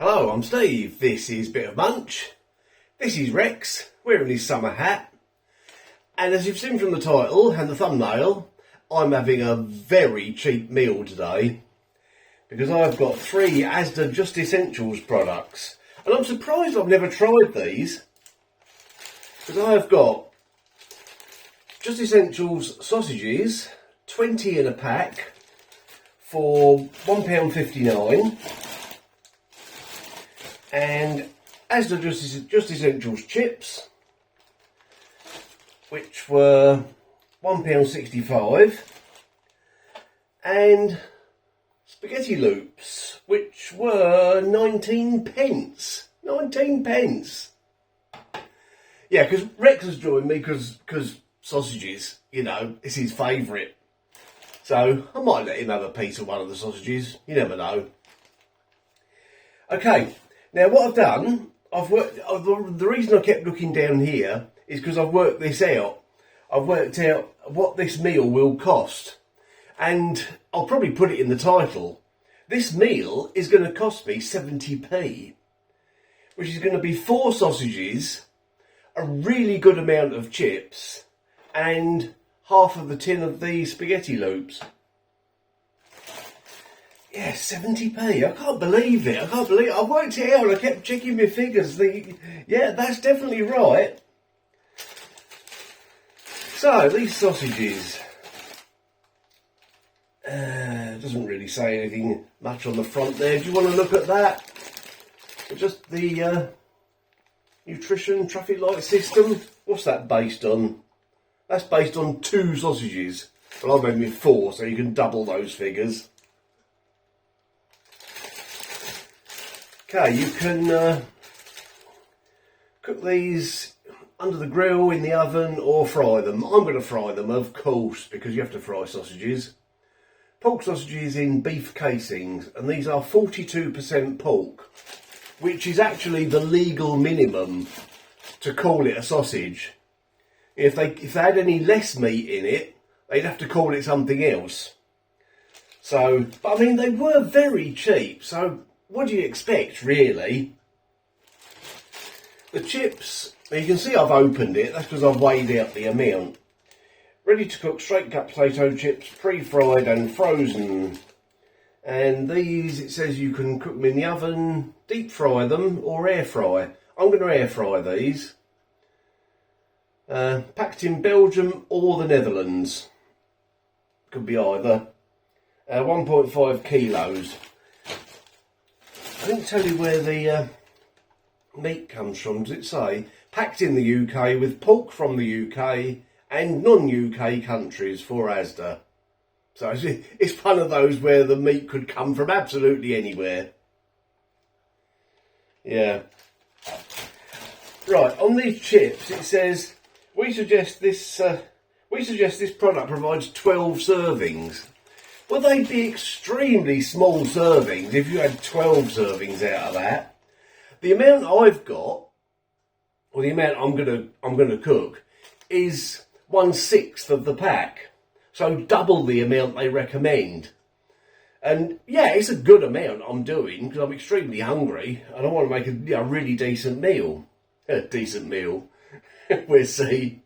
Hello, I'm Steve. This is Bit of Munch. This is Rex, wearing his summer hat. And as you've seen from the title and the thumbnail, I'm having a very cheap meal today because I've got 3 Asda Just Essentials products. And I'm surprised I've never tried these because I've got Just Essentials sausages, 20 in a pack for £1.59. And Asda Just Essentials chips, which were £1.65, and spaghetti loops, which were 19 pence. 19 pence. Yeah, because Rex has joined me because sausages, you know, is his favourite. So I might let him have a piece of one of the sausages. You never know. Okay. Now what I've done, the reason I kept looking down here is because I've worked this out. I've worked out what this meal will cost. And I'll probably put it in the title. This meal is going to cost me 70p. Which is going to be 4 sausages, a really good amount of chips, and half of the tin of the spaghetti loops. Yeah, 70p. I can't believe it. I worked it out. I kept checking my figures. Yeah, that's definitely right. So, these sausages. Doesn't really say anything much on the front there. Do you want to look at that? Just the nutrition traffic light system. What's that based on? That's based on 2 sausages. Well, I made me 4, so you can double those figures. Okay, you can cook these under the grill, in the oven, or fry them. I'm going to fry them, of course, because you have to fry sausages. Pork sausages in beef casings, and these are 42% pork, which is actually the legal minimum to call it a sausage. If they had any less meat in it, they'd have to call it something else. So, but I mean, they were very cheap, so what do you expect, really? The chips, you can see I've opened it, that's because I've weighed out the amount. Ready to cook straight cut potato chips, pre-fried and frozen. And these, it says you can cook them in the oven, deep fry them, or air fry. I'm going to air fry these. Packed in Belgium or the Netherlands. Could be either. 1.5 kilos. I didn't tell you where the meat comes from, does it say? Packed in the UK with pork from the UK and non-UK countries for Asda. So it's one of those where the meat could come from absolutely anywhere. Yeah. Right, on these chips it says, we suggest this product provides 12 servings. Well, they'd be extremely small servings if you had 12 servings out of that. The amount I've got, or the amount I'm gonna cook, is 1/6 of the pack. So double the amount they recommend. And yeah, it's a good amount I'm doing because I'm extremely hungry and I want to make a really decent meal. A decent meal. We'll see.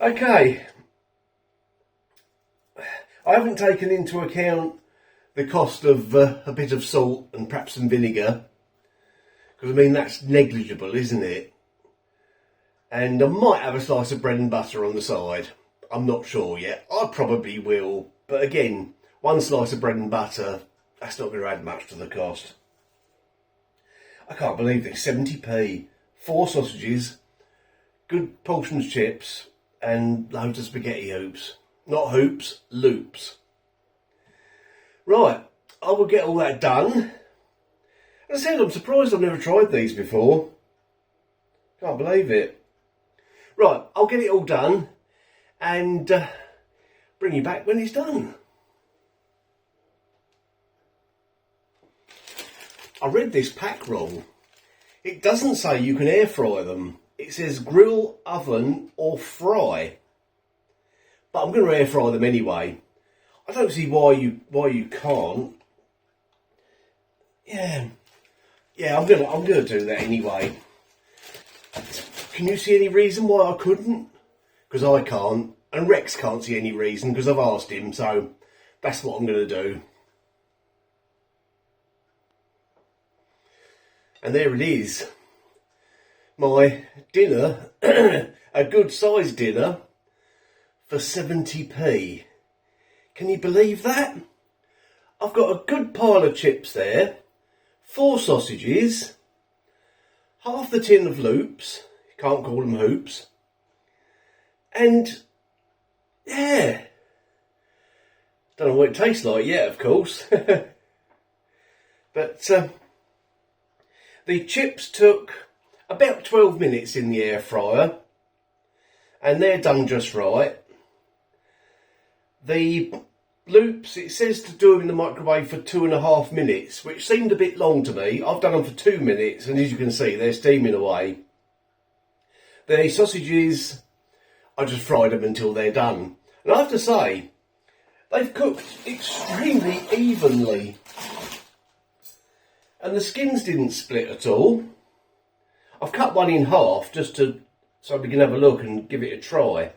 Okay. I haven't taken into account the cost of a bit of salt and perhaps some vinegar. Because, I mean, that's negligible, isn't it? And I might have a slice of bread and butter on the side. I'm not sure yet. I probably will. But again, 1 slice of bread and butter, that's not going to add much to the cost. I can't believe this. 70p. 4 sausages, good portions chips, and loads of spaghetti hoops. Not hoops, loops. Right, I will get all that done. As I said, I'm surprised I've never tried these before. Can't believe it. Right, I'll get it all done and bring you back when it's done. I read this pack wrong. It doesn't say you can air fry them. It says grill, oven or fry. But I'm going to air fry them anyway. I don't see why you can't. Yeah, Yeah, I'm gonna do that anyway. Can you see any reason why I couldn't? Because I can't, and Rex can't see any reason because I've asked him, so that's what I'm gonna do. And there it is. My dinner, a good sized dinner for 70p. Can you believe that? I've got a good pile of chips there, 4 sausages, half the tin of loops, you can't call them hoops, and yeah, don't know what it tastes like yet, of course. But the chips took about 12 minutes in the air fryer, and they're done just right. The loops, it says to do them in the microwave for 2.5 minutes, which seemed a bit long to me. I've done them for 2 minutes, and as you can see, they're steaming away. The sausages, I just fried them until they're done. And I have to say, they've cooked extremely evenly. And the skins didn't split at all. I've cut one in half just so we can have a look and give it a try.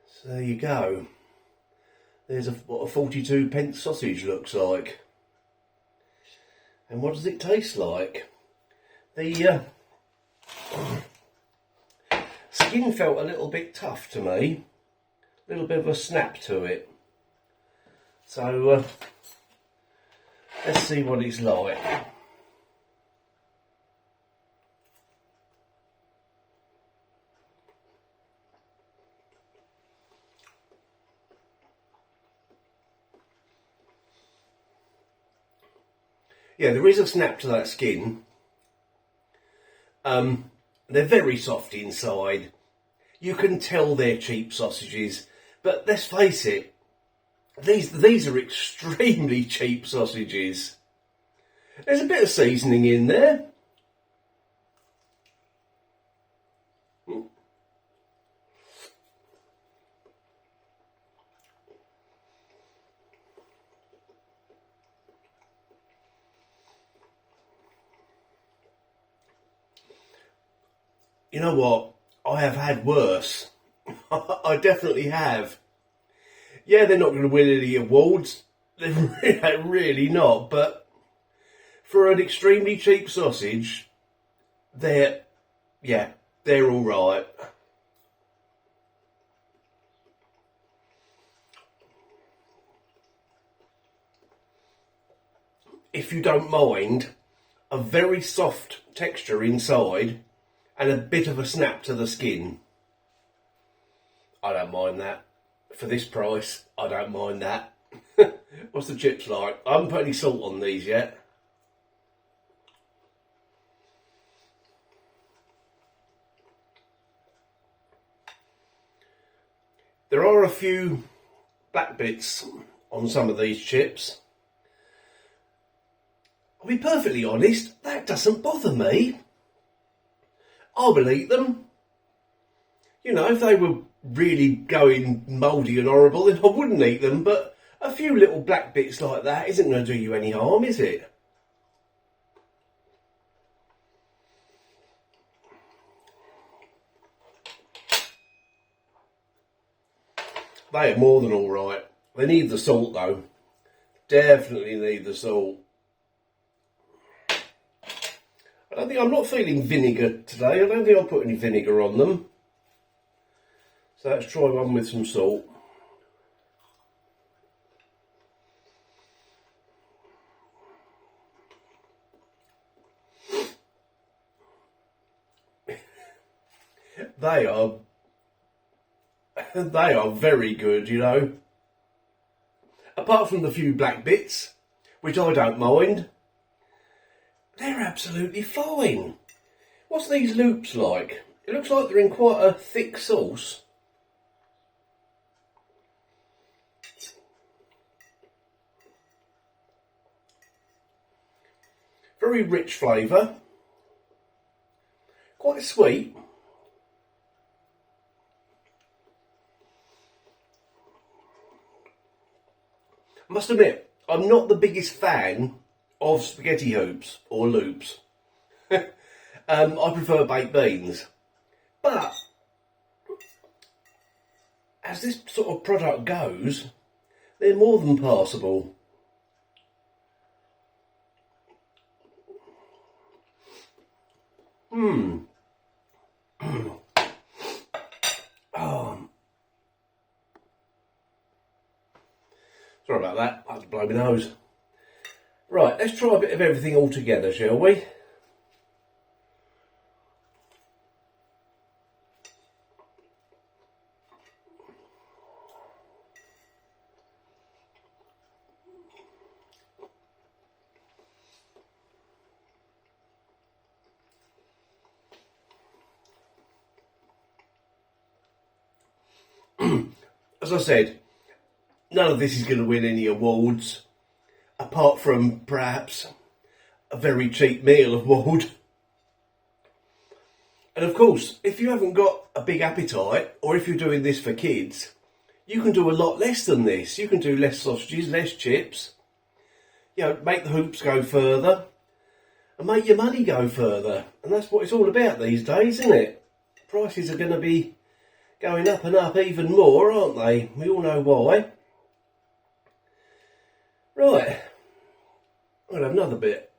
So there you go. There's what a 42p sausage looks like. And what does it taste like? The skin felt a little bit tough to me. A little bit of a snap to it. So let's see what it's like. Yeah, there is a snap to that skin. They're very soft inside. You can tell they're cheap sausages, but let's face it, these are extremely cheap sausages. There's a bit of seasoning in there. You know what? I have had worse. I definitely have. Yeah, they're not going to win any awards. They're really not. But for an extremely cheap sausage, they're all right. If you don't mind, a very soft texture inside and a bit of a snap to the skin. I don't mind that. For this price, I don't mind that. What's the chips like? I haven't put any salt on these yet. There are a few black bits on some of these chips. I'll be perfectly honest, that doesn't bother me. I will eat them. You know, if they were really going mouldy and horrible, then I wouldn't eat them, but a few little black bits like that isn't going to do you any harm, is it? They are more than all right. They need the salt though. Definitely need the salt. I'm not feeling vinegar today. I don't think I'll put any vinegar on them. So let's try one with some salt. They are very good, you know. Apart from the few black bits, which I don't mind, they're absolutely fine. What's these loops like? It looks like they're in quite a thick sauce. Very rich flavour. Quite sweet. I must admit, I'm not the biggest fan of spaghetti hoops or loops. I prefer baked beans. But as this sort of product goes, they're more than passable. Oh. Sorry about that, I had to blow my nose. Right, let's try a bit of everything all together, shall we? As I said, none of this is going to win any awards, apart from perhaps a very cheap meal award. And of course, if you haven't got a big appetite, or if you're doing this for kids, you can do a lot less than this. You can do less sausages, less chips, you know, make the hoops go further, and make your money go further. And that's what it's all about these days, isn't it? Prices are going to be going up and up even more, aren't they? We all know why. Right, I'm going to have another bit.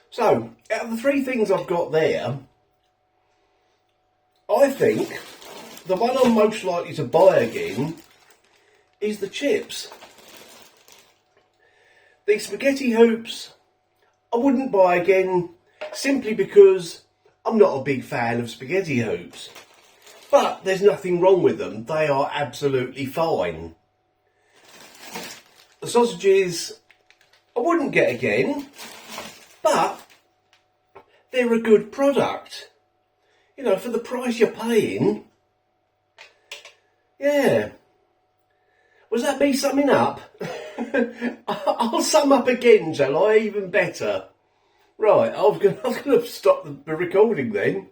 So, out of the three things I've got there, I think the one I'm most likely to buy again is the chips. The spaghetti hoops I wouldn't buy again, simply because I'm not a big fan of spaghetti hoops. But there's nothing wrong with them, they are absolutely fine. The sausages I wouldn't get again, but they're a good product. You know, for the price you're paying. Yeah. Was that me summing up? I'll sum up again, shall I? Even better. Right, I was going to stop the recording then.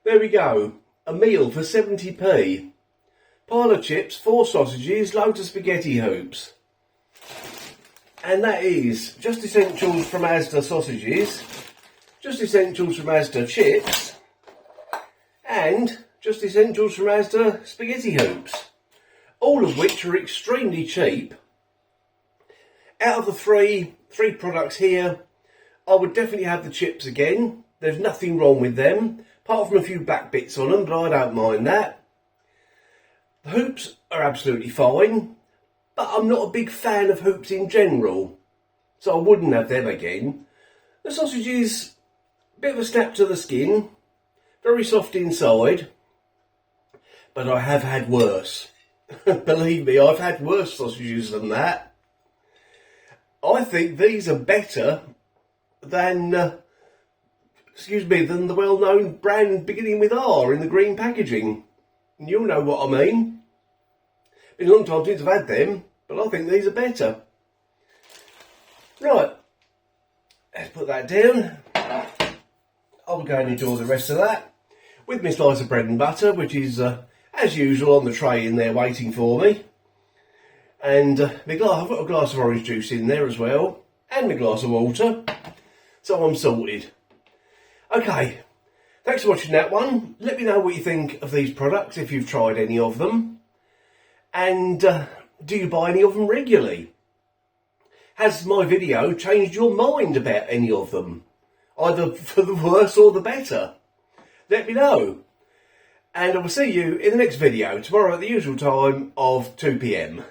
There we go. A meal for 70p. Pile of chips, 4 sausages, loads of spaghetti hoops. And that is Just Essentials from Asda sausages, Just Essentials from Asda chips, and Just Essentials from Asda spaghetti hoops. All of which are extremely cheap. Out of the three products here, I would definitely have the chips again. There's nothing wrong with them, apart from a few back bits on them, but I don't mind that. The hoops are absolutely fine, but I'm not a big fan of hoops in general, so I wouldn't have them again. The sausages, a bit of a snap to the skin, very soft inside, but I have had worse. Believe me, I've had worse sausages than that. I think these are better than, than the well-known brand beginning with R in the green packaging. And you'll know what I mean. Been a long time since I've had them, but I think these are better. Right, let's put that down. I'll go and enjoy the rest of that with my slice of bread and butter, which is as usual on the tray in there waiting for me. And I've got a glass of orange juice in there as well, and my glass of water, so I'm sorted. Okay, thanks for watching that one. Let me know what you think of these products, if you've tried any of them. And do you buy any of them regularly? Has my video changed your mind about any of them? Either for the worse or the better? Let me know. And I will see you in the next video tomorrow at the usual time of 2 p.m.